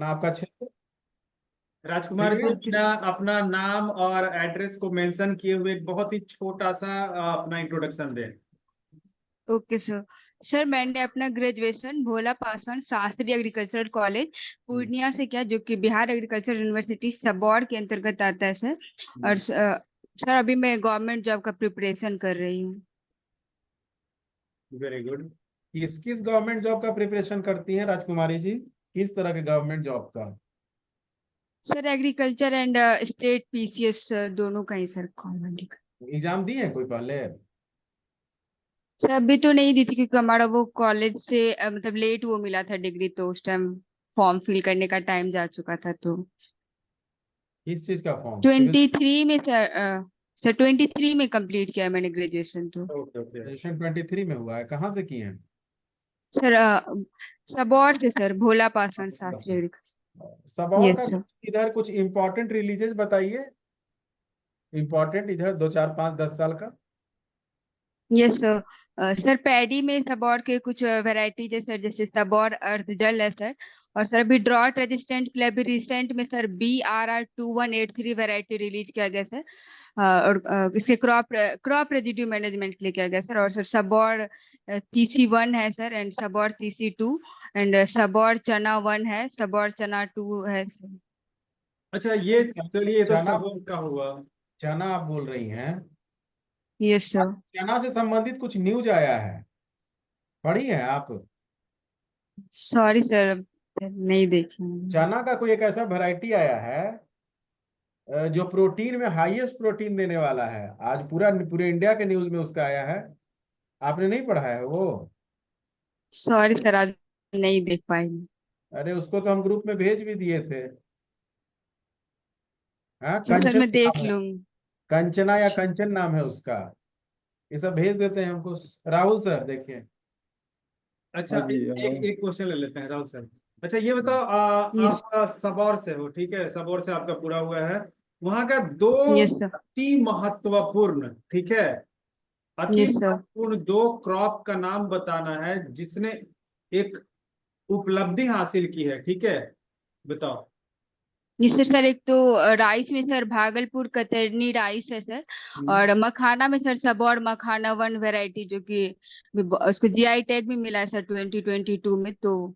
ना आपका क्षेत्र। राजकुमार जी, देखिए बिना अपना नाम और एड्रेस को मेंशन किए हुए एक बहुत ही छोटा सा अपना इंट्रोडक्शन दें। Okay sir. सर मैंने अपना ग्रेजुएशन भोला पासवान शास्त्री एग्रीकल्चरल कॉलेज पूर्णिया से किया, जो कि बिहार एग्रीकल्चर यूनिवर्सिटी सबौर के अंतर्गत आता है सर। और सर अभी मैं गवर्नमेंट जॉब का प्रिपरेशन कर रही हूँ। Very good. किस किस गवर्नमेंट जॉब का प्रिपरेशन करती हैं राजकुमारी जी? किस तरह के गवर्नमेंट जॉब का? Sir agriculture and state PCS दोनों का ही सर कॉमन। एग्जाम दिए हैं कोई पहले? सर अभी तो नहीं दी थी, क्योंकि हमारा वो कॉलेज से मतलब लेट वो मिला था डिग्री, तो उस टाइम फॉर्म फिल करने का टाइम जा चुका था। तो किस चीज का फॉर्म? सिविल? 23 में सर, सर 23 में कंप्लीट किया है मैंने ग्रेजुएशन तो। Okay okay. सेशन 23 में हुआ है? कहाँ से किए हैं? सर सबौर से सर, भोला पासवान शास्त्री एग्रीकल्चर। सबौर का यस सर। इधर कुछ इम्पोर्टेंट रिलीजेस बताइए। इम्पोर्टेंट इधर 2 4 5 10 साल का। Yes sir. सर पैडी में सबौर के कुछ वैरायटीज है सर, जैसे सबौर अर्थ जल है सर। और सर अभी ड्रॉट रेजिस्टेंट के लिए अभी रिसेंट में सर BRR 2183 वैरायटी रिलीज किया गया सर। इसके क्रॉप रेजिड्यू मैनेजमेंट के लिए किया गया सर। और सर सबौर TC1 है sir, and Sabour TC2, and Sabour चना 1 है, सबौर चना 2 है सर। अच्छा, ये चलिए, ये तो चना, सब का हुआ। चना आप बोल रही हैं? Yes sir. चना से संबंधित कुछ न्यूज आया है, पढ़ी है आप? सॉरी सर, नहीं देखी मैंने। चना का कोई एक ऐसा वैरायटी आया है जो प्रोटीन में हाईएस्ट प्रोटीन देने वाला है। आज पूरे इंडिया के न्यूज में उसका आया है। आपने नहीं पढ़ा है वो? सॉरी सर, आज नहीं देख पाई। अरे उसको तो हम ग्रुप में भेज भी दिए थे। हाँ, जी सर, कंचन मैं देख नाम है। लूंगी। कंचना या कंचन नाम है उसका। ये सब भेज देते हैं हमको। राहुल सर देखिए। अच्छा, हाँ जी। एक एक क्वेश्चन ले लेते हैं राहुल सर। अच्छा, ये बताओ, यस। आप सबौर से हो, ठीक है, सबौर से आपका पूरा हुआ है। वहां का दो यस सर। अति महत्वपूर्ण, ठीक है, अति यस सर। महत्वपूर्ण दो क्रॉप का नाम बताना है जिसने एक उपलब्धि हासिल की है, ठीक है, बताओ। Yes sir. सर एक तो राइस में सर भागलपुर कतरनी राइस है सर। हम्म। और मखाना में सर सबौर मखाना 1 वैरायटी, जो कि उसको GI टैग भी मिला है सर 2022 में तो।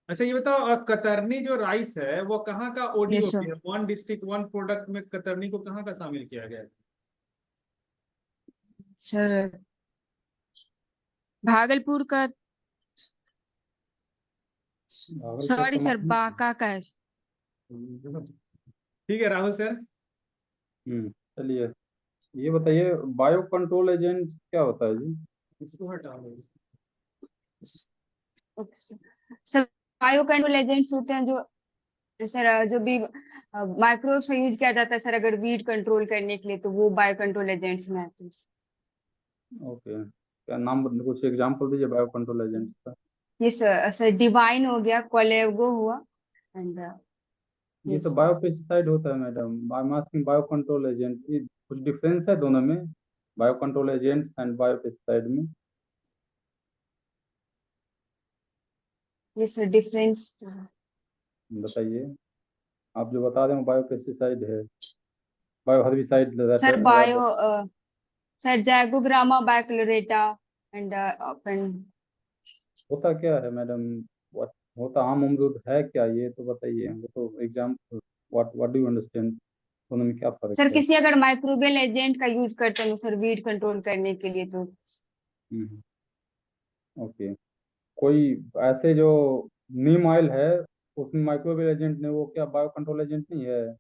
अच्छा, ये बताओ, कतरनी जो राइस है वो कहाँ का यस ODOP सर। है? वन डिस्ट्रिक्ट वन प्रोडक्ट में कतरनी को कहाँ का शामिल किया गया है? सर भागलपुर का। भागलपुर सॉरी का सर, मखनी। बांका का है। ठीक है राहुल सर। चलिए, ये बताइए, बायो कंट्रोल एजेंट क्या होता है जी? इसको हटा दो। Okay sir. Sir bio control agents होते हैं जो, सर जो भी माइक्रोब्स का यूज किया जाता है सर, अगर वीड कंट्रोल करने के लिए, तो वो बायो कंट्रोल एजेंट्स में आते हैं। ओके, क्या नाम कुछ एग्जांपल दीजिए बायो कंट्रोल एजेंट्स का। ये सर, सर डिवाइन हो गया, कोलेगो हुआ, एंड ये तो यस। बायो पेस्टिसाइड होता है madam. I am asking bio control agent, ये कुछ डिफरेंस है दोनों में? Bio control agents and bio pesticide में? ये सर डिफरेंस। बताइए। आप जो बता रहे हो बायो पेस्टिसाइड है, bio herbicide sir bio, sir जैगोग्रामा बायोक्लोरेटा, एंड अपन। होता क्या है मैडम? व्हाट होता, आम अमरूद है क्या? ये तो बताइए हमको, तो exam, what what do you understand, दोनों में क्या फर्क सर है? किसी अगर माइक्रोबियल एजेंट का यूज करते हैं सर वीड कंट्रोल करने के लिए, तो हम्म, ओके। कोई ऐसे जो नीम ऑयल है, उसमें माइक्रोवेव एजेंट ने, वो क्या बायो कंट्रोल एजेंट नहीं है?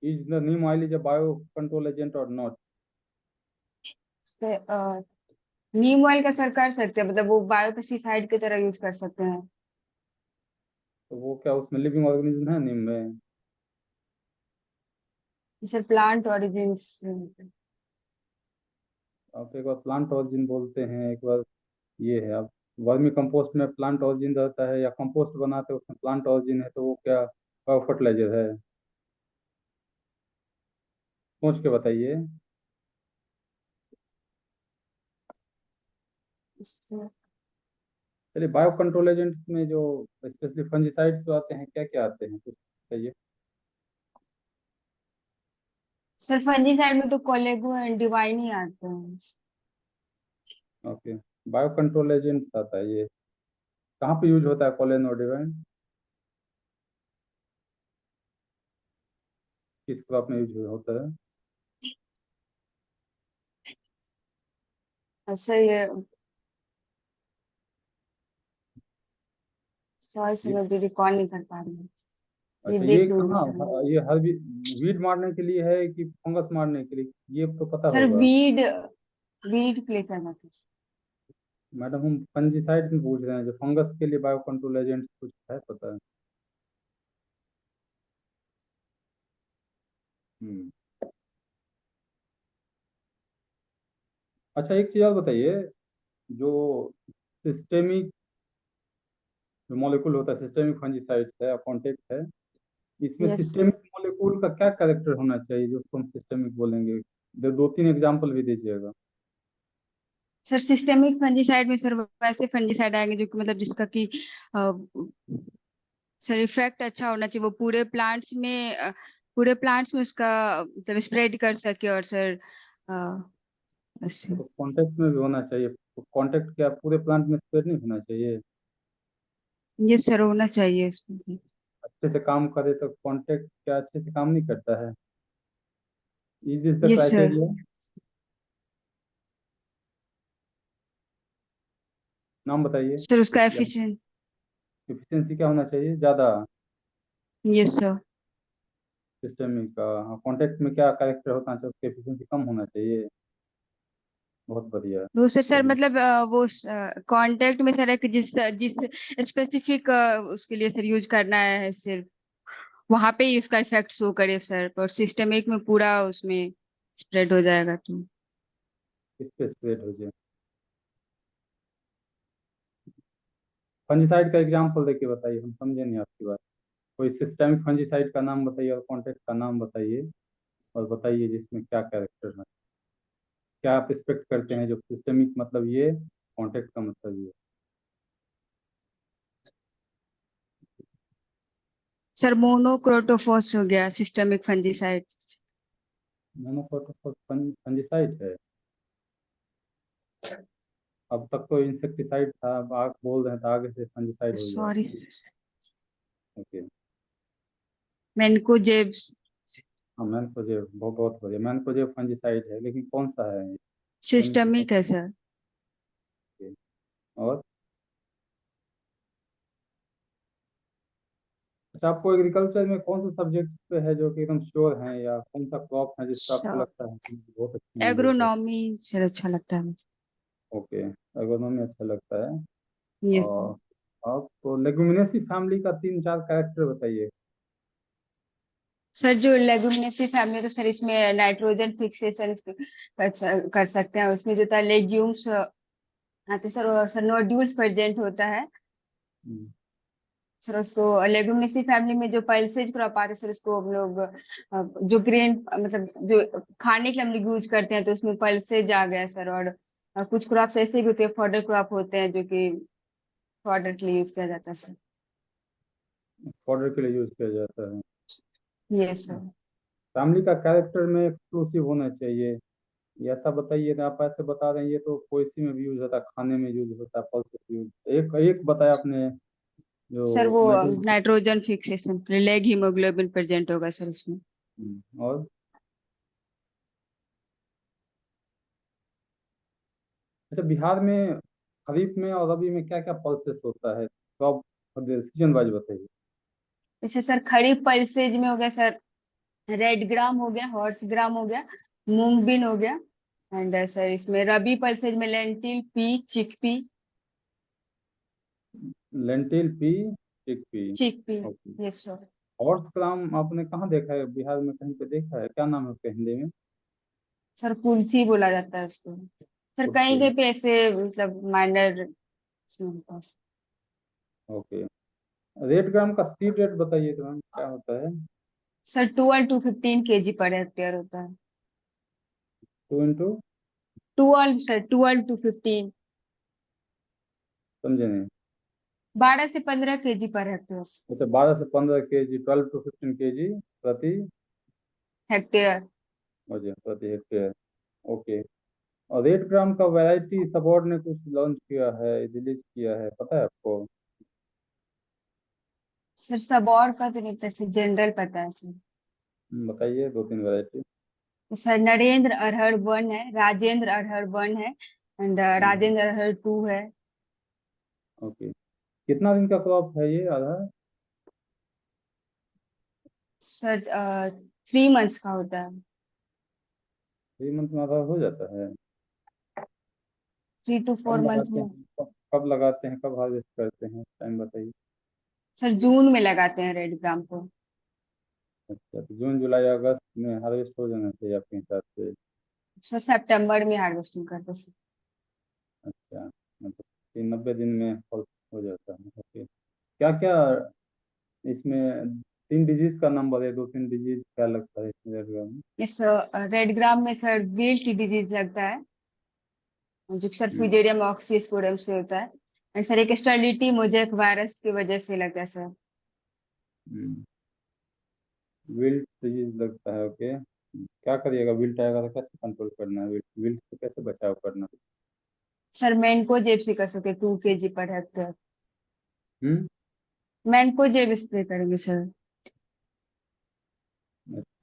Is the Neem oil is a bio control agent और नॉट? नीम ऑयल का सर कर सकते हैं, मतलब वो बायोपेस्टिसाइड की तरह यूज कर सकते हैं। तो वो क्या उसमें लिविंग ऑर्गेनिज्म है नीम में? Sir plant origin. आप एक बार प्लांट ऑरिजिन बोलते हैं, एक बार ये है। आप वर्मी कंपोस्ट में प्लांट ऑरिजिन रहता है, या कंपोस्ट बनाते हैं उसमें प्लांट ऑरिजिन है, तो वो क्या बायो फर्टिलाइजर है? सोच के बताइए। चलिए, बायो कंट्रोल एजेंट्स में जो स्पेशली फंजीसाइड्स जो आते हैं, क्या क्या आते हैं, कुछ बताइए। सर फंजीसाइड में तो कोलेगो एंड डिवाइन ही आते हैं। ओके, बायो कंट्रोल एजेंट्स आता है ये, कहाँ पे यूज होता है कॉलेन और डिवाइन, किस क्रॉप में यूज होता है? सर ये सॉरी सर ये मैं अभी रिकॉल नहीं कर पा रही हूँ, ये अच्छा, ये देख लूंगी कहाँ, सर मैं। ये हर वीड मारने के लिए है कि फंगस मारने के लिए, ये तो पता सर होगा। वीड वीड प्ले करना था sir। मैडम, हम फंजीसाइड में पूछ रहे हैं, जो फंगस के लिए बायो कंट्रोल एजेंट्स कुछ है पता है? हम्म। अच्छा, एक चीज और बताइए, जो सिस्टेमिक जो मॉलिक्यूल होता है, सिस्टेमिक फंजीसाइड है, कॉन्टेक्ट है, इसमें यस सर। सिस्टेमिक मॉलिक्यूल का क्या कैरेक्टर होना चाहिए जो उसको हम सिस्टेमिक बोलेंगे? दो तीन एग्जांपल भी दीजिएगा। सर सिस्टेमिक फंजीसाइड में सर वैसे फंजीसाइड आएंगे जो कि मतलब जिसका कि अ, सर इफेक्ट अच्छा होना चाहिए, वो पूरे प्लांट्स में उसका मतलब स्प्रेड कर सके, और सर तो कॉन्टेक्ट में भी होना चाहिए, तो कॉन्टेक्ट क्या पूरे प्लांट में स्प्रेड नहीं होना चाहिए? ये सर होना चाहिए उसमें भी। अच्छे से काम करे तो कॉन्टेक्ट क्या अच्छे से काम नहीं करता है? इज दिस द ये सर। क्राइटेरिया? नाम बताइए। सर उसका एफिशिएंट। एफिशिएंसी क्या होना चाहिए, ज़्यादा? ये सर। सिस्टेमिक का कॉन्टेक्ट में क्या कैरेक्टर होना चाहिए, उसकी एफिशिएंसी कम होना चाहिए। बहुत बढ़िया। वो सर चलिए, मतलब वो कांटेक्ट में सर एक जिस जिस स्पेसिफिक उसके लिए सर यूज करना है सिर्फ वहां पे ही उसका इफेक्ट शो करे सर, और सिस्टेमिक में पूरा उसमें स्प्रेड हो जाएगा तो। किस पे स्प्रेड हो जाए? फंजीसाइड का एग्जाम्पल देके बताइए, हम समझे नहीं आपकी बात। कोई सिस्टेमिक फंजीसाइड का नाम बताइए और कॉन्टेक्ट का नाम बताइए, और बताइए जिसमें क्या कैरेक्टर है, क्या आप एक्सपेक्ट करते हैं, जो सिस्टेमिक मतलब ये, कॉन्टेक्ट का मतलब ये। सर मोनोक्रोटोफॉस हो गया सिस्टेमिक फंजीसाइड। मोनोक्रोटोफॉस फंजीसाइड है? अब तक तो इंसेक्टिसाइड था, अब आग बोल रहे हैं तो आगे से फंजीसाइड हो गया। सॉरी। ओके। मैनकोजेब्स। हाँ, मैनकोजेब, बहुत बहुत बढ़िया, मैनकोजेब फंजीसाइड है, लेकिन कौन सा है ये? केमिकल। सिस्टेमिक है सर। और अच्छा, आपको एग्रीकल्चर में कौन सा सब्जेक्ट पे है जो कि एकदम श्योर है, या कौन सा क्रॉप है जिसका आपको लगता है कि बहुत अच्छी यूजेस है? एग्रोनॉमी सर अच्छा लगता है मुझे। ओके, एग्रोनॉमी अच्छा लगता है। ये सर। और आपको लेगुमिनेसी फैमिली का तीन चार कैरेक्टर बताइए। सर जो लेग्यूमिनेसी फैमिली, तो सर इसमें नाइट्रोजन फिक्सेशन कर सकते हैं, उसमें जो था लेग्यूम्स आते सर, और सर नोड्यूल्स प्रेजेंट होता है हम्म, सर। उसको लेग्यूमिनेसी फैमिली में जो पल्सेज क्रॉप आते हैं सर, उसको हम लोग जो ग्रेन मतलब जो खाने के लिए हम लोग यूज करते हैं, तो उसमें पल्सेज आ गया सर। और कुछ क्रॉप्स ऐसे भी होते हैं, फॉडर क्रॉप होते हैं जो कि फॉडर के लिए यूज किया जाता है सर। फॉडर के लिए यूज किया जाता है। ये सर। फैमिली का कैरेक्टर में एक्सक्लूसिव होना चाहिए, ये ऐसा बताइए ना, आप ऐसे बता रहे हैं, ये तो पोएसी में भी यूज होता है, खाने में यूज होता है, पल्सेस यूज, एक एक बताया आपने जो सर वो nitrogen. Nitrogen fixation leg haemoglobin present होगा सर इसमें। और अच्छा, बिहार में खरीफ में और रबी में क्या क्या पल्सेस होता है, तो आप सीजन वाइज बताइए। जैसे सर खरीफ पल्सेज में हो गया सर, रेड ग्राम हो गया, हॉर्स ग्राम हो गया, मूंग बीन हो गया। एंड सर इसमें रबी पल्सेज में lentil, pea, chickpea. Lentil, pea, chickpea. Chickpea. Okay. Yes sir. Horse gram आपने कहाँ देखा है, बिहार में कहीं पे देखा है, क्या नाम है उसका हिंदी में? सर कुल्थी बोला जाता है उसको सर, कहीं कुर्थी। कहीं पे ऐसे मतलब माइनर इसमें होता है। ओके। रेड ग्राम का सीड रेट बताइए तो मैम, क्या होता है? Sir 12 to 15 kg per hectare होता है। 2 इंटू? 12 sir, 12 to 15। समझे नहीं। 12 से 15 केजी पर हेक्टेयर। अच्छा 12 से 15 केजी, 12 to 15 केजी प्रति हेक्टेयर। प्रति हेक्टेयर। ओके। और 8 ग्राम का वैरायटी सबॉर्ड ने कुछ लॉन्च किया है, रिलीज किया है, पता है आपको? सर सबौर का तो नहीं पता, सर जनरल पता है सर। बताइए 2-3 वैरायटी। तो सर नरेंद्र अरहर 1 है, राजेंद्र अरहर 1 है, एंड राजेंद्र अरहर 2 है। ओके। कितना दिन का क्रॉप है ये आधा? सर 3 मंथ्स का होता है। 3 मंथ में आधा हो जाता है? 3 to 4 कब मंथ लगाते में। हैं, कब लगाते हैं, कब हार्वेस्ट करते हैं, टाइम बताइए। सर जून में लगाते हैं रेड ग्राम को। अच्छा, तो जून जुलाई अगस्त में हार्वेस्ट हो जाना चाहिए आपके हिसाब से? सर सितंबर में हार्वेस्टिंग करते हैं सर। अच्छा, मतलब 90 दिन में फल हो जाता है। ओके। क्या क्या इसमें 3 डिजीज का नाम बताइए, 2-3 डिजीज क्या लगता है इसमें रेड ग्राम में? इस रेड ग्राम में सर विल्ट डिजीज लगता है, जो कि सर हम्म, फ्यूजेरियम ऑक्सीस्पोरम से होता है। एंड सर एक स्टर्लिटी मोजेक वायरस की वजह से लगता है सर। विल्ट डिजीज लगता है। ओके। क्या करिएगा, विल्ट आएगा तो कैसे कंट्रोल करना है, विल्ट विल्ट से कैसे बचाव करना है? सर मैनको जेब से कर सकते 2 केजी पर हेक्टेयर। हम्म। मैनको जेब स्प्रे करेंगे सर।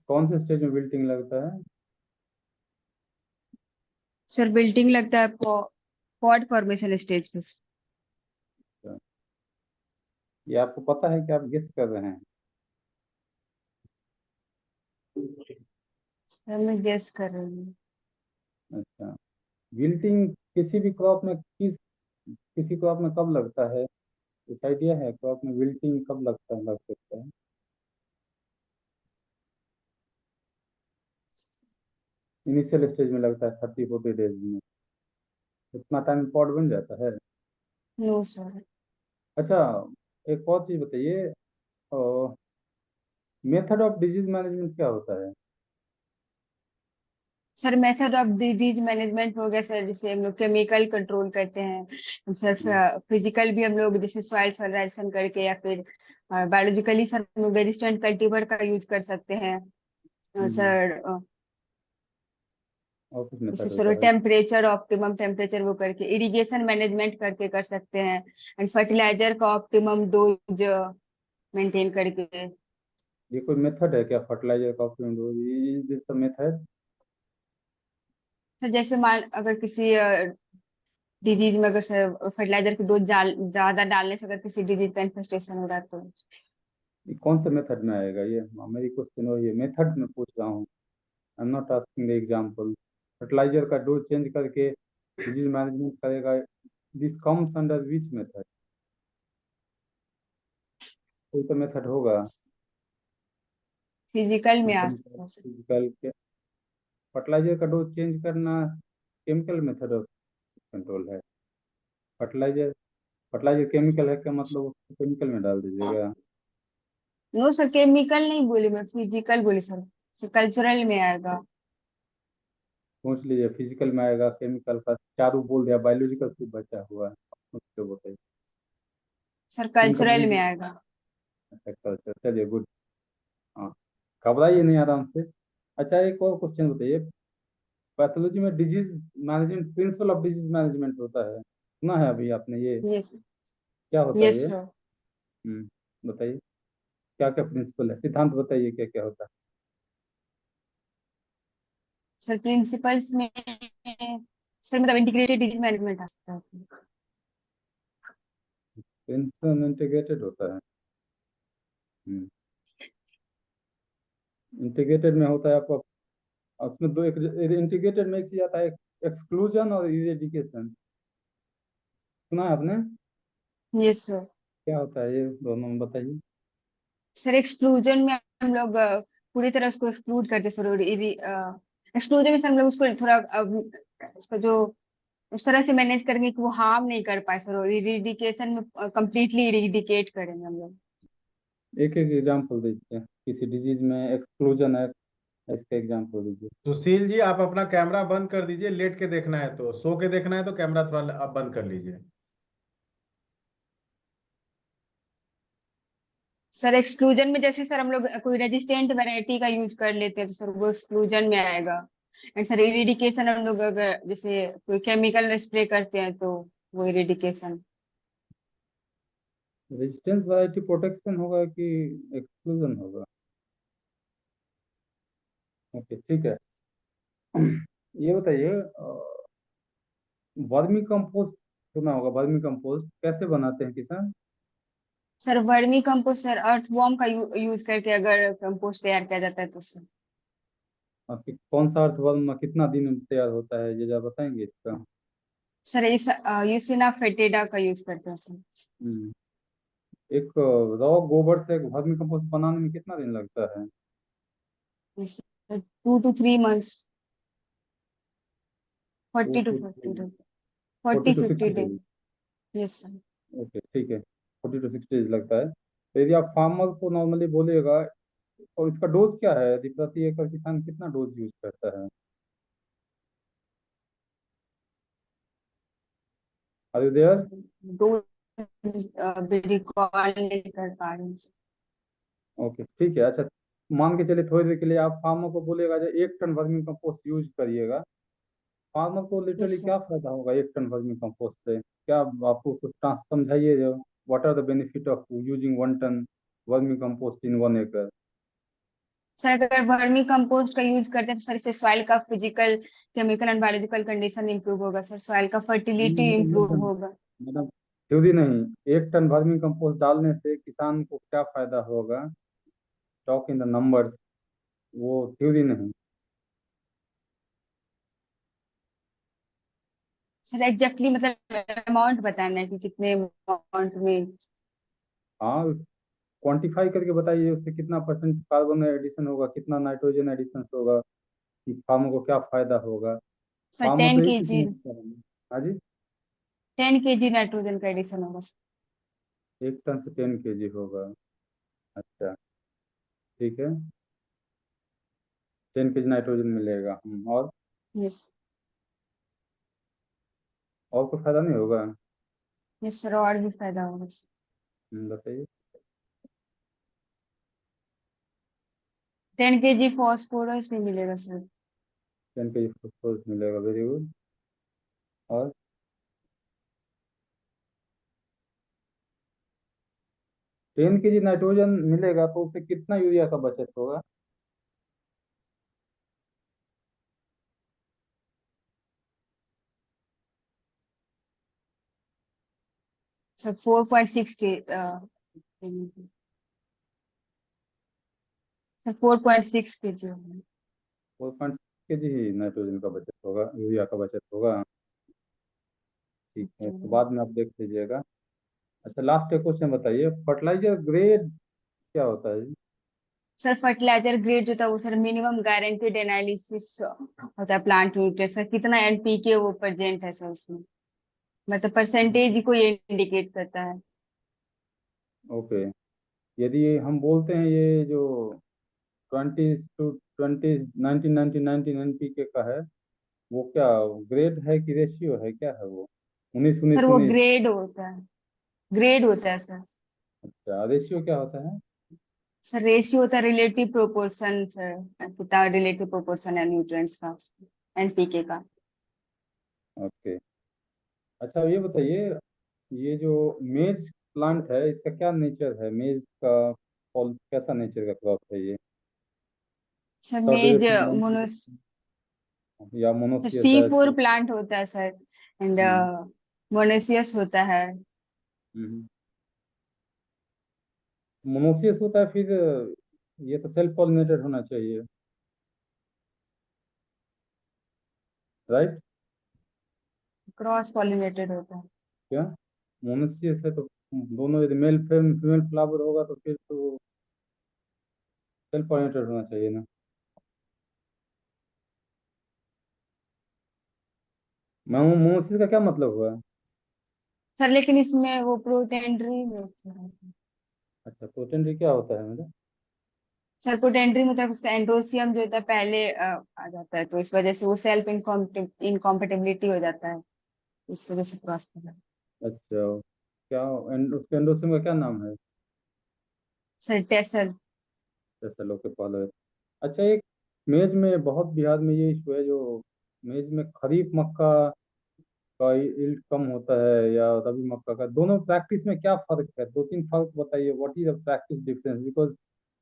कौन से स्टेज में विल्टिंग लगता है? सर बिल्डिंग लगता है पॉड फॉर्मेशन स्टेज पे। अच्छा, ये आपको पता है कि आप गेस कर रहे हैं? सर मैं गेस कर रही हूँ। अच्छा, विल्टिंग किसी भी क्रॉप में किसी क्रॉप में कब लगता है, कुछ आइडिया है? क्रॉप में विल्टिंग कब लगता है, लग सकता है? इनिशियल स्टेज में लगता है 30-40 डेज में। इतना टाइम पॉट बन जाता है? No sir. अच्छा, एक और चीज बताइए, मेथड ऑफ डिजीज मैनेजमेंट क्या होता है? Sir method of disease management हो गया सर, जैसे हम लोग केमिकल कंट्रोल करते हैं सर। हम्म, फिजिकल भी हम लोग जैसे सॉइल सॉइलराइजेशन करके, या फिर बायोलॉजिकली सर हम लोग रेजिस्टेंट कल्टीवर का यूज कर सकते हैं हम्म, सर। और कुछ जैसे मेथड सर होता है? टेम्परेचर, ऑप्टिमम टेम्परेचर वो करके, इरिगेशन मैनेजमेंट करके कर सकते हैं, एंड फर्टिलाइजर का ऑप्टिमम डोज मेंटेन करके। ये कोई मेथड है क्या, फर्टिलाइजर का optimum this the method? Sir जैसे मान अगर किसी डिजीज में अगर सर फर्टिलाइजर की डोज ज्यादा डालने से अगर किसी डिजीज का इन्फेस्टेशन हो रहा है तो। ये कौन से मेथड में आएगा ये? मेरी क्वेश्चन वो ये मेथड में पूछ रहा हूँ। I am not asking the example. Fertilizer का डोज चेंज करके डिजीज मैनेजमेंट करेगा, this comes under which method? कोई तो मेथड होगा। फिजिकल में आ सकता है सर। फिजिकल के फर्टिलाइजर का डोज चेंज करना केमिकल मेथड ऑफ कंट्रोल है। फर्टिलाइजर फर्टिलाइजर केमिकल है क्या, मतलब उसको केमिकल में डाल दीजिएगा? नो सर केमिकल नहीं बोली मैं, फिजिकल बोली सर। सर कल्चरल में आएगा। सोच लीजिए, फिजिकल में आएगा, केमिकल का चारों बोल दिया, बायोलॉजिकल से बचा हुआ है, सोच के बताइए। सर इनका कल्चरल बोल में दिया। आएगा। अच्छा, कल्चर, चलिए गुड। हाँ, घबराइए नहीं, आराम से। अच्छा, एक और क्वेश्चन बताइए, पैथोलॉजी में disease management, principle of disease management होता है, सुना है अभी आपने ये? यस। क्या होता है यस ये? सर। बताइए, क्या क्या प्रिंसिपल है, सिद्धांत बताइए, क्या क्या होता है? सर प्रिंसिपल्स में सर मतलब इंटीग्रेटेड डिजीज मैनेजमेंट आ सकता है। प्रिंसिपल इंटीग्रेटेड होता है। इंटीग्रेटेड में होता है आपको, उसमें दो, एक इंटीग्रेटेड में एक चीज आता है, एक्सक्लूजन और इरेडिकेशन, सुना है आपने? Yes sir. क्या होता है ये दोनों में, बताइए। सर एक्सक्लूजन में हम लोग पूरी तरह उसको एक्सक्लूड करते सर। और एक्सक्लूजन में सर हम लोग उसको थोड़ा उसका जो उस तरह से मैनेज करेंगे कि वो हार्म नहीं कर पाए सर। और इरिडिकेशन में कंप्लीटली इरिडिकेट करेंगे हम लोग। एक एक एग्जांपल दीजिए, किसी डिजीज में एक्सक्लूजन है, इसका एग्जांपल दीजिए। सुशील जी, आप अपना कैमरा बंद कर दीजिए, लेट के देखना है तो, सो के देखना है तो कैमरा थोड़ा आप बंद कर लीजिए। सर एक्सक्लूजन में जैसे सर हम लोग कोई रेजिस्टेंट वैरायटी का यूज कर लेते हैं तो सर वो एक्सक्लूजन में आएगा। एंड सर इरिडिकेशन हम लोग अगर जैसे कोई केमिकल स्प्रे करते हैं तो वो इरिडिकेशन। रेजिस्टेंस वैरायटी प्रोटेक्शन होगा कि एक्सक्लूजन होगा? ओके ठीक है। ये बताइए, वर्मी कंपोस्ट सुना होगा, वर्मी कंपोस्ट कैसे बनाते हैं किसान? Sir vermi compost sir earthworm का यूज करके अगर कंपोस्ट तैयार किया जाता है तो सर। आपके कौन सा अर्थवर्म कितना दिन में तैयार होता है, ये जरा बताएंगे इसका? सर इस यूसिना फेटेडा का यूज करते हैं सर। हम्म, एक रॉ गोबर से एक वर्मी कंपोस्ट बनाने में कितना दिन लगता है? 2 to 3 months। To 40 to to 50 forty days। Forty 40 to 50 sixty days। Days yes sir. Okay ठीक है, 40 to 60 डेज लगता है। तो यदि आप फार्मर को नॉर्मली बोलिएगा, और इसका डोज क्या है, यदि प्रति एकड़ किसान कितना डोज यूज करता है? Are you there? दो रिकॉल नहीं कर पा रहे हैं। ओके ठीक है। अच्छा, मान के चलिए थोड़ी देर के लिए आप फार्मर को बोलिएगा जो 1 टन वर्मी कंपोस्ट यूज करिएगा, फार्मर को लिटरली यस सर। क्या फायदा होगा 1 टन वर्मी कंपोस्ट से? क्या आपको कुछ समझाइए, जो what are the benefit of using 1 ton vermicompost in 1 एकड़? सर अगर वर्मी कंपोस्ट का यूज करते हैं तो सर इससे सॉइल का physical chemical and biological condition improve होगा सर। सॉइल का फर्टिलिटी इंप्रूव मैडम, होगा। मैडम थ्योरी नहीं, 1 टन वर्मी कंपोस्ट डालने से किसान को क्या फायदा होगा? टॉक इन द नंबर्स, वो थ्योरी नहीं। सर एग्जैक्टली मतलब अमाउंट बताना है कि कितने अमाउंट में। हाँ, क्वांटिफाई करके बताइए उससे कितना परसेंट कार्बन एडिशन होगा, कितना नाइट्रोजन एडिशन होगा, कि फार्मर को क्या फायदा होगा। सर फार्मर तो टेन एक के ही जी समझता है। हाँ जी। 10 kg नाइट्रोजन का एडिशन होगा। 1 टन से 10 kg होगा? अच्छा ठीक है, 10 kg नाइट्रोजन मिलेगा। यस। और कोई फायदा नहीं होगा? यस सर और भी फायदा होगा। बताइए। 10 kg फॉस्फोरस भी मिलेगा सर। 10 kg फॉस्फोरस मिलेगा, वेरी गुड। और 10 kg नाइट्रोजन मिलेगा तो उससे कितना यूरिया का बचत होगा? सर 4.6 के सर 4.6 kg होगा। 4.6 kg ही नाइट्रोजन का बचत होगा, यूरिया का बचत होगा? ठीक है, तो बाद में आप देख लीजिएगा। अच्छा, लास्ट एक क्वेश्चन बताइए, फर्टिलाइजर ग्रेड क्या होता है जी? सर फर्टिलाइजर ग्रेड जो था वो सर मिनिमम गारंटीड एनालिसिस होता है प्लांट न्यूट्रिएंट सर। कितना एनपीके वो प्रेजेंट है सर उसमें, मतलब परसेंटेज को ये इंडिकेट करता है। ओके, यदि हम बोलते हैं ये जो 20 to 20 19 NPK का है, वो क्या ग्रेड है कि रेशियो है, क्या है वो? उन्नीस सर उन्नीस वो उन्नीस ग्रेड होता है। ग्रेड होता है सर। अच्छा, रेशियो क्या होता है? सर रेशियो होता है रिलेटिव प्रोपोर्शन सर। कितना रिलेटिव प्रोपोर्शन है न्यूट्रिएंट्स का एनपीके का। ओके। अच्छा, ये बताइए, ये जो मेज प्लांट है इसका क्या नेचर है, मेज का फॉल कैसा नेचर का क्रॉप है ये? सर मेज सर्कुलेशन मोनोस या sir monoecious C4 disaster? Plant होता है सर। एंड हम्म मोनेसियस होता है। हम्म। मोनोसियस होता है, फिर ये तो सेल्फ पॉलिनेटेड होना चाहिए, राइट? क्रॉस पॉलिनेटेड होता है। क्या मोनोसियस है तो दोनों, यदि मेल फीमेल फ्लावर होगा तो फिर तो सेल्फ पॉलिनेटेड होना चाहिए ना। मोनोसियस का क्या मतलब हुआ? सर लेकिन इसमें वो प्रोटेंड्री में होता है। अच्छा, पोटेंट्री क्या होता है मतलब? सर प्रोटेंड्री मतलब उसका एंड्रोसियम जो होता है पहले आ जाता है तो इस वजह से वो सेल्फ इनकॉम्पेटिबिलिटी हो जाता है। इस वजह से क्रॉस। अच्छा, क्या उसके एंडोसिम का क्या नाम है? Sir tassel. जैसे लोग के पहले। अच्छा, एक मेज में बहुत बिहार में ये इशू है, जो मेज में खरीफ मक्का का यील्ड कम होता है या रबी मक्का का, दोनों प्रैक्टिस में क्या फर्क है? दो तीन फर्क बताइए, what is the practice difference, because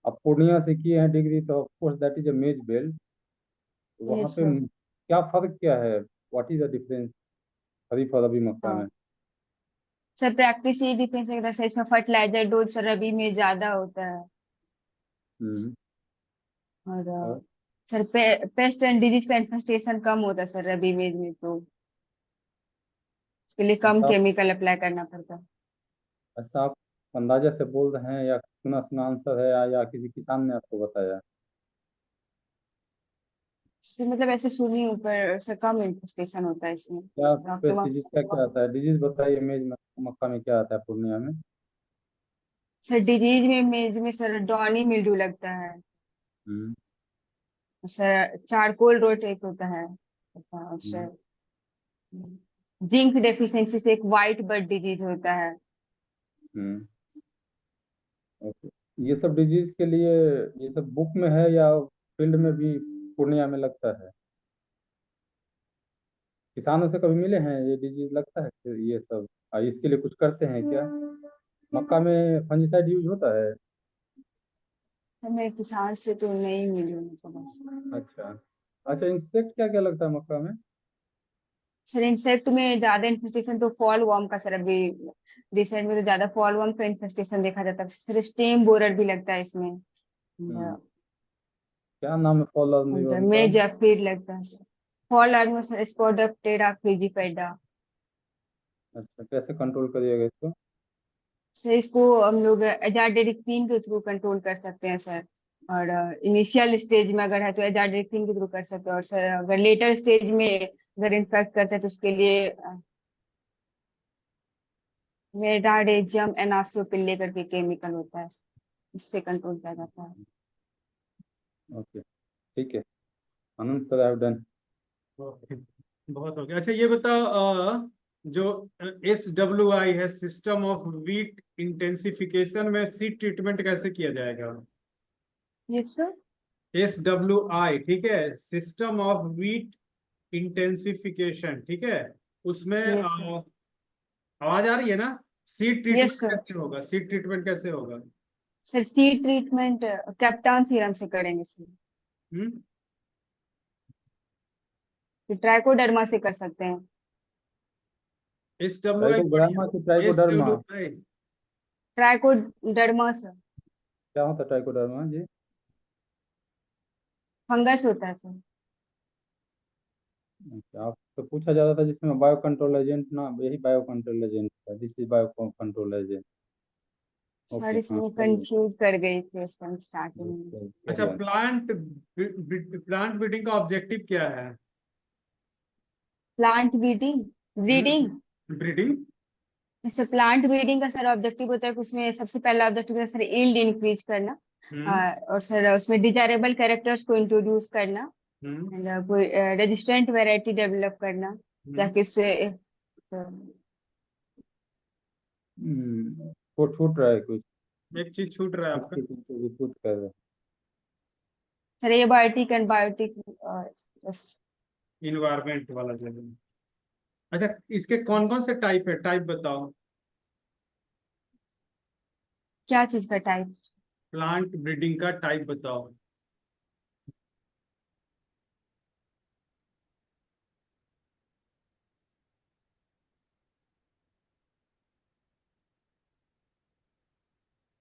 आप पूर्णिया से किए हैं डिग्री, तो of course that is a मेज बेल्ट, तो वहाँ यस पे सर। क्या फर्क क्या है, व्हाट इज द डिफरेंस खरीफ और रबी मक्का में? सर प्रैक्टिस ये डिफरेंस है कि सर इसमें फर्टिलाइजर डोज सर रबी में ज्यादा होता है। हम्म। और और सर पेस्ट एंड डिजीज का इन्फेस्टेशन कम होता है सर रबी में तो उसके लिए कम ऐसा केमिकल अप्लाई करना पड़ता है। ऐसा आप अंदाजा से बोल रहे हैं, या सुना सुना आंसर है, या किसी किसान ने आपको बताया? सर मतलब ऐसे सुनी ऊपर से कम इन्फेस्टेशन होता है इसमें क्या तो आपके पेस्ट वहाँ। डिजीज क्या क्या आता है? डिजीज बताइए, मेज में मक्का में क्या आता है पूर्णिया में? सर डिजीज में मेज में सर डॉनी मिल्ड्यू लगता है। हम्म। सर चारकोल रोट एक होता है। और हम्म। सर जिंक डेफिशिएंसी से एक वाइट बर्ड डिजीज होता है। हम्म। ओके। ये सब डिजीज के लिए ये सब बुक में है या फील्ड में भी पूर्णिया में लगता है? किसानों से कभी मिले हैं ये डिजीज लगता है फिर ये सब? इसके लिए कुछ करते हैं क्या? मक्का में फंजीसाइड यूज होता है? सर मैं किसान से तो नहीं मिली हूँ मतलब ऐसे। अच्छा। अच्छा, इंसेक्ट क्या क्या लगता है मक्का में? सर इंसेक्ट में ज्यादा इन्फेस्टेशन तो फॉल वर्म का सर अभी रिसेंट में तो ज्यादा फॉल वर्म का इन्फेस्टेशन देखा जाता है सर स्टेम बोरर भी लगता है इसमें। हम्म। क्या नाम है फॉल आर्मीवर्म का? में जाफिर लगता है sir. Fall army sir spodoptera frugiperda. अच्छा, कैसे कंट्रोल करिएगा इसको? सर इसको हम लोग एजाडिरिक्टिन के थ्रू कंट्रोल कर सकते हैं सर। और इनिशियल स्टेज में अगर है तो एजाडिरिक्टिन के थ्रू कर सकते हैं और सर अगर लेटर स्टेज में अगर इन्फेक्ट करते हैं तो उसके लिए मेडारेजियम एनासोपिल्ले करके केमिकल होता है उससे कंट्रोल किया जाता है। ओके, ठीक है। Anand sir, I have done. Okay, बहुत हो गया। अच्छा ये बताओ, जो SWI है, सिस्टम ऑफ वीट इंटेंसिफिकेशन में सीड ट्रीटमेंट कैसे किया जाएगा? Yes sir. SWI, ठीक है, सिस्टम ऑफ वीट इंटेंसिफिकेशन, ठीक है, उसमें यस सर। आवाज आ रही है ना? Seed treatment yes sir. कैसे होगा? सीड ट्रीटमेंट कैसे होगा? Sir seed treatment captan theorem से करेंगे सर। हम्म। फिर ट्राइकोडर्मा से कर सकते हैं। SWI ट्राइकोग्रामा की S trichoderma? W I trichoderma sir क्या होता है ट्राइकोडर्मा जी? फंगस होता है सर। अच्छा, आपसे पूछा जा रहा था जिसमें बायो कंट्रोल एजेंट, ना यही बायो कंट्रोल एजेंट है, this is bio control agent. Sir okay, हाँ, इसमें चलिए। कंफ्यूज कर गई थी उस टाइम स्टार्टिंग में। अच्छा, चलिए। प्लांट ब्रीडिंग का ऑब्जेक्टिव क्या है? Plant breeding breeding breeding. जैसे प्लांट ब्रीडिंग का सर ऑब्जेक्टिव होता है कि उसमें सबसे पहला ऑब्जेक्टिव है सर यील्ड इंक्रीज करना। हम्म। और सर उसमें डिजायरेबल कैरेक्टर्स को इंट्रोड्यूस करना हम्म। एंड कोई रेजिस्टेंट वैरायटी डेवलप करना हम्म। ताकि उससे वो छूट रहा है कुछ? एक चीज छूट रहा है आपका। रिपोर्ट कर रहे सर ये बायोटिक एंड बायोटिक इन्वायरमेंट वाला जो है। अच्छा, इसके कौन कौन से टाइप है, टाइप बताओ। क्या चीज का टाइप। प्लांट ब्रीडिंग का टाइप बताओ।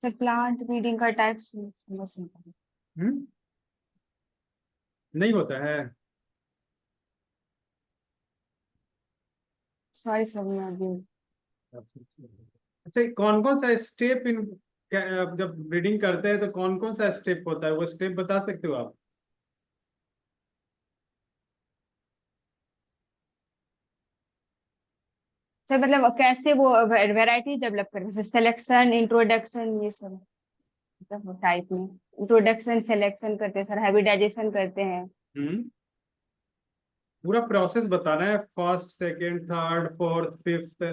सर प्लांट ब्रीडिंग का टाइप समझ हम्म। नहीं होता है? सॉरी सर मैं अभी अच्छा, कौन कौन सा स्टेप इन जब ब्रीडिंग करते हैं तो कौन कौन सा स्टेप होता है, वो स्टेप बता सकते हो आप? सर मतलब कैसे वो वैरायटी डेवलप करते हैं सिलेक्शन इंट्रोडक्शन ये सब मतलब टाइप में इंट्रोडक्शन सिलेक्शन करते हैं सर हाइब्रिडाइजेशन करते हैं। हम्म। पूरा प्रोसेस बताना है, first second third fourth fifth.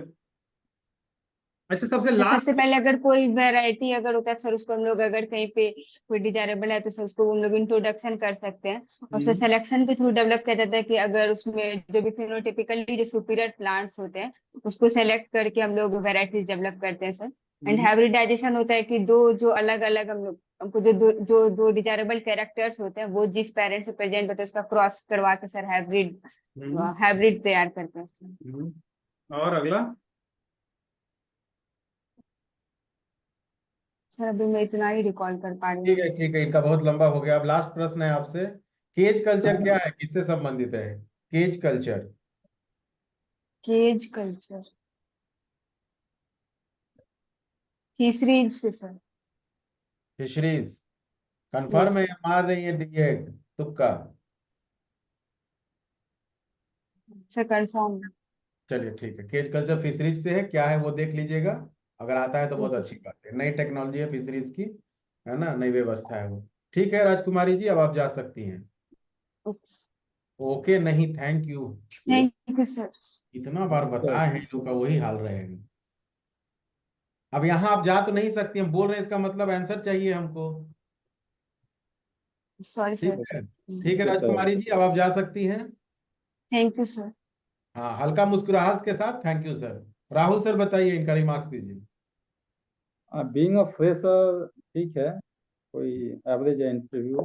अच्छा, सबसे तो लास्ट सबसे पहले अगर कोई वैरायटी अगर होता है सर, उसको हम लोग अगर कहीं पे कोई डिजायरेबल है तो सर उसको हम लोग इंट्रोडक्शन कर सकते हैं, और सर सिलेक्शन के थ्रू डेवलप किया जाता है कि अगर उसमें जो भी फिनोटिपिकली जो सुपीरियर प्लांट्स होते हैं उसको सेलेक्ट करके हम लोग वैरायटीज डेवलप करते हैं सर। एंड हाइब्रिडाइजेशन होता है कि दो जो अलग अलग हम लोग हमको जो डिजायरेबल कैरेक्टर्स होते हैं वो जिस पेरेंट से प्रेजेंट होते हैं उसका क्रॉस करवा के सर हाइब्रिड हाइब्रिड तैयार करते हैं सर। और अगला? सर अभी मैं इतना ही रिकॉल कर पा रही हूँ। ठीक है, इनका बहुत लंबा हो गया। अब लास्ट प्रश्न है आपसे, केज कल्चर क्या है, किससे संबंधित है cage culture? Cage culture fisheries से सर। फिशरीज? कंफर्म यस है या मार रही है डिएट तुक्का? Sir, confirm. चलिए ठीक है, केज कल्चर फिशरीज से है, क्या है वो देख लीजिएगा, अगर आता है तो बहुत ओके अच्छी सर। बात है। नई टेक्नोलॉजी है फिशरीज की, है ना, नई व्यवस्था है वो। ठीक है राजकुमारी जी, अब आप जा सकती हैं। Okay sir. ओके नहीं, thank you. Thank you sir. इतना बार बताए हैं, इन लोग का वही हाल रहेगा। अब यहाँ आप जा तो नहीं सकती, हम बोल रहे हैं, इसका मतलब आंसर चाहिए हमको। सॉरी ठीक सर। है, ठीक है तो सर राजकुमारी जी, अब आप जा सकती हैं। Thank you sir. हाँ, हल्का मुस्कुराहट के साथ thank you sir. Rahul sir बताइए, इनका रिमार्क्स दीजिए। बीइंग अ फ्रेशर ठीक है, कोई एवरेज है इंटरव्यू,